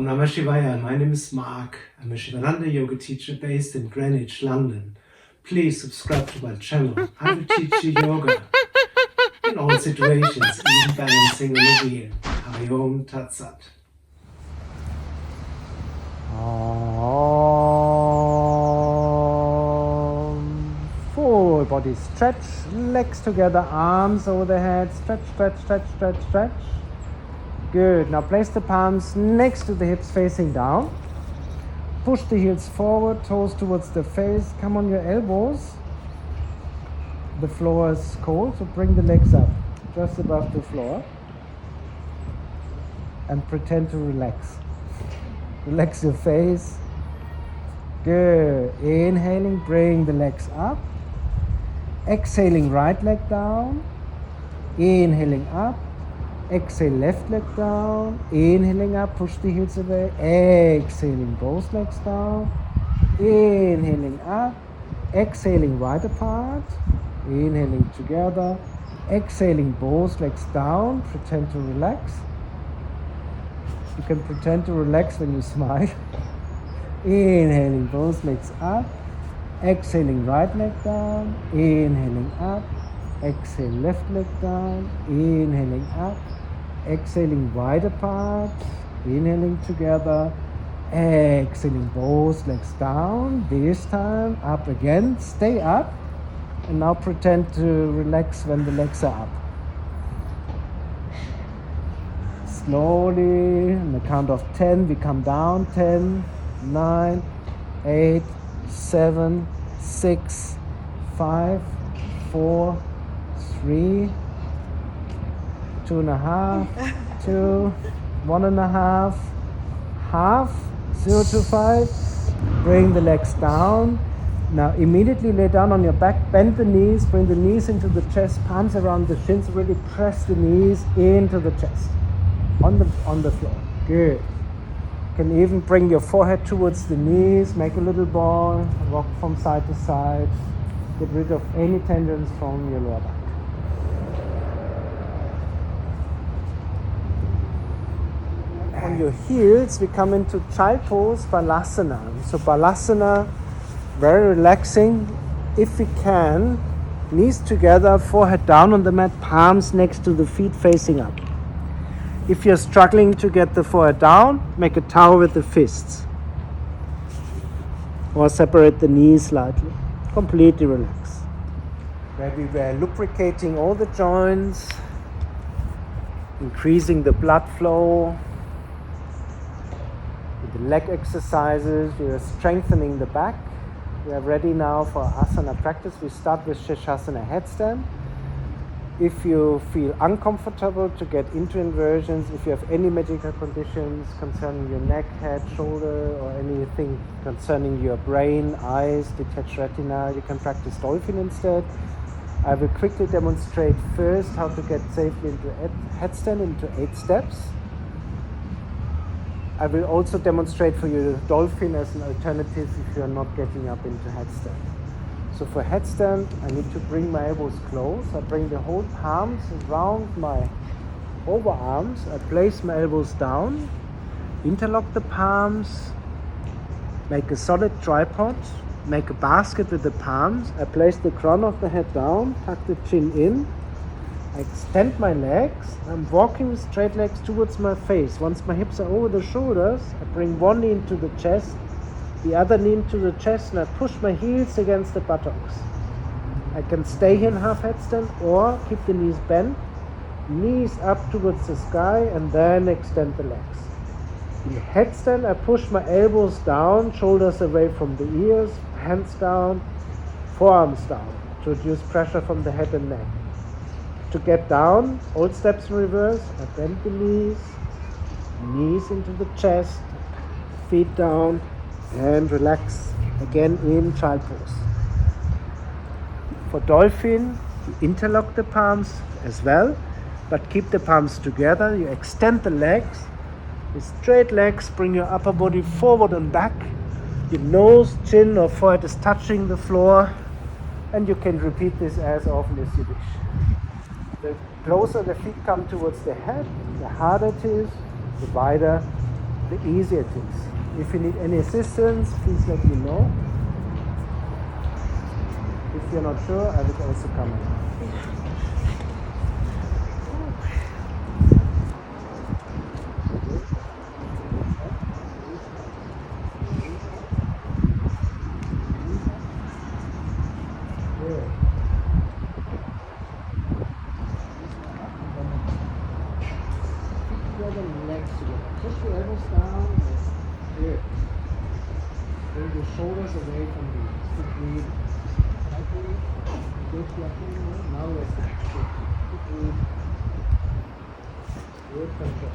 Om Namah Shivaya. My name is Mark. I'm a Shivananda yoga teacher based in Greenwich, London. Please subscribe to my channel. I will teach you yoga in all situations, even balancing on a wheel. Hari Om Tat Sat. Full body stretch, legs together, arms over the head, stretch, stretch, stretch, stretch, stretch. Good. Now place the palms next to the hips facing down. Push the heels forward, toes towards the face. Come on your elbows. The floor is cold, so bring the legs up just above the floor. And pretend to relax. Relax your face. Good. Inhaling, bring the legs up. Exhaling, right leg down. Inhaling up. Exhale, left leg down. Inhaling up, push the heels away. Exhaling, both legs down. Inhaling up. Exhaling, wide apart. Inhaling together. Exhaling, both legs down. Pretend to relax. You can pretend to relax when you smile. Inhaling, both legs up. Exhaling, right leg down. Inhaling up. Exhale, left leg down. Inhaling up. Exhaling, wide apart. Inhaling together. Exhaling, both legs down. This time, up again. Stay up. And now pretend to relax when the legs are up. Slowly, on the count of 10, we come down. 10, 9, 8, 7, 6, 5, 4, 3, 2.5, 2, 1.5, half, 0 to 5. Bring the legs down. Now immediately lay down on your back, bend the knees, bring the knees into the chest, palms around the shins, really press the knees into the chest, on the floor. Good. You can even bring your forehead towards the knees, make a little ball, rock from side to side, get rid of any tensions from your lower back. On your heels, we come into child pose, Balasana. So Balasana, very relaxing. If we can, knees together, forehead down on the mat, palms next to the feet facing up. If you're struggling to get the forehead down, make a tower with the fists. Or separate the knees slightly. Completely relax. Where we were lubricating all the joints, increasing the blood flow. With the leg exercises, we are strengthening the back. We are ready now for asana practice. We start with Sirsasana headstand. If you feel uncomfortable to get into inversions, if you have any medical conditions concerning your neck, head, shoulder, or anything concerning your brain, eyes, detached retina, you can practice dolphin instead. I will quickly demonstrate first how to get safely into headstand into 8 steps. I will also demonstrate for you the dolphin as an alternative if you are not getting up into headstand. So for headstand, I need to bring my elbows close. I bring the whole palms around my overarms. I place my elbows down, interlock the palms, make a solid tripod, make a basket with the palms. I place the crown of the head down, tuck the chin in. I extend my legs. I'm walking with straight legs towards my face. Once my hips are over the shoulders, I bring one knee into the chest, the other knee into the chest, and I push my heels against the buttocks. I can stay here in half headstand or keep the knees bent, knees up towards the sky, and then extend the legs. In headstand, I push my elbows down, shoulders away from the ears, hands down, forearms down to reduce pressure from the head and neck. To get down, all steps in reverse, I bend the knees, knees into the chest, feet down, and relax again in child pose. For dolphin, you interlock the palms as well, but keep the palms together. You extend the legs. With straight legs, bring your upper body forward and back. Your nose, chin, or forehead is touching the floor, and you can repeat this as often as you wish. The closer the feet come towards the head, the harder it is, the wider the easier it is. If you need any assistance, please let me know. If you're not sure, I will also come in. Good. Keep the legs together. Push the elbows down. Good. Bring your shoulders away from the knees. Keep breathing. Good. Now rest. Good. Keep breathing. Good control.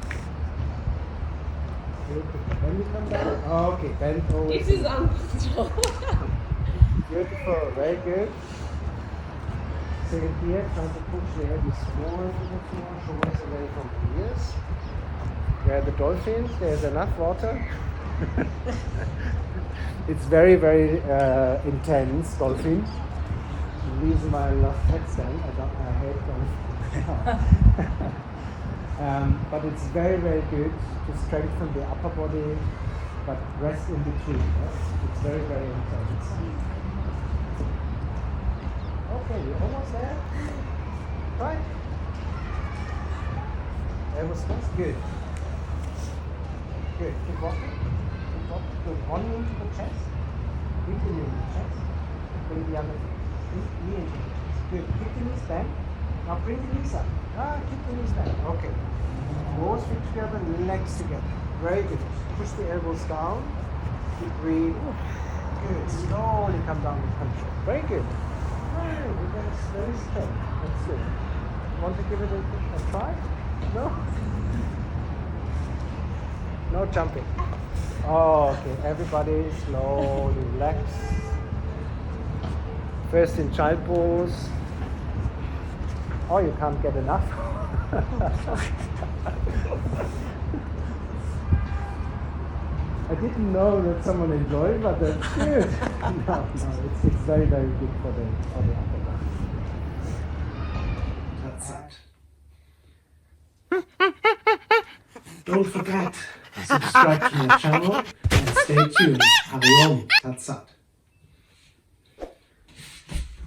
Good control. When you come down. Okay, bend over. This is uncomfortable. Beautiful. Very good. So here, trying to push the head more into the floor, shoulders away from the ears. Where are the dolphins? There's enough water. It's very, very intense, dolphin. The reason why I love headstand, I hate dolphin. But it's very, very good to strengthen the upper body, but rest in between. Yes? It's very, very intense. Okay, you're almost there. Right. That was good. Good. Keep walking. Keep walking. Good. One knee into the chest. Keep the knee in the chest. Bring the other knee into the chest. Good. Keep the knees bent. Now bring the knees up. Keep the knees bent. Okay. Both feet together, legs together. Very good. Push the elbows down. Keep breathing. Good. Slowly come down with control. Very good. Right, we're going to very straight. That's good. Want to give it a try? No? No jumping. Oh, okay. Everybody slowly relax. First in child pose. Oh, you can't get enough. I didn't know that someone enjoyed it, but that's good. No, it's very, very good for the upper back. That's it. Don't forget to subscribe to my channel and stay tuned. Hari Om. Tat Sat.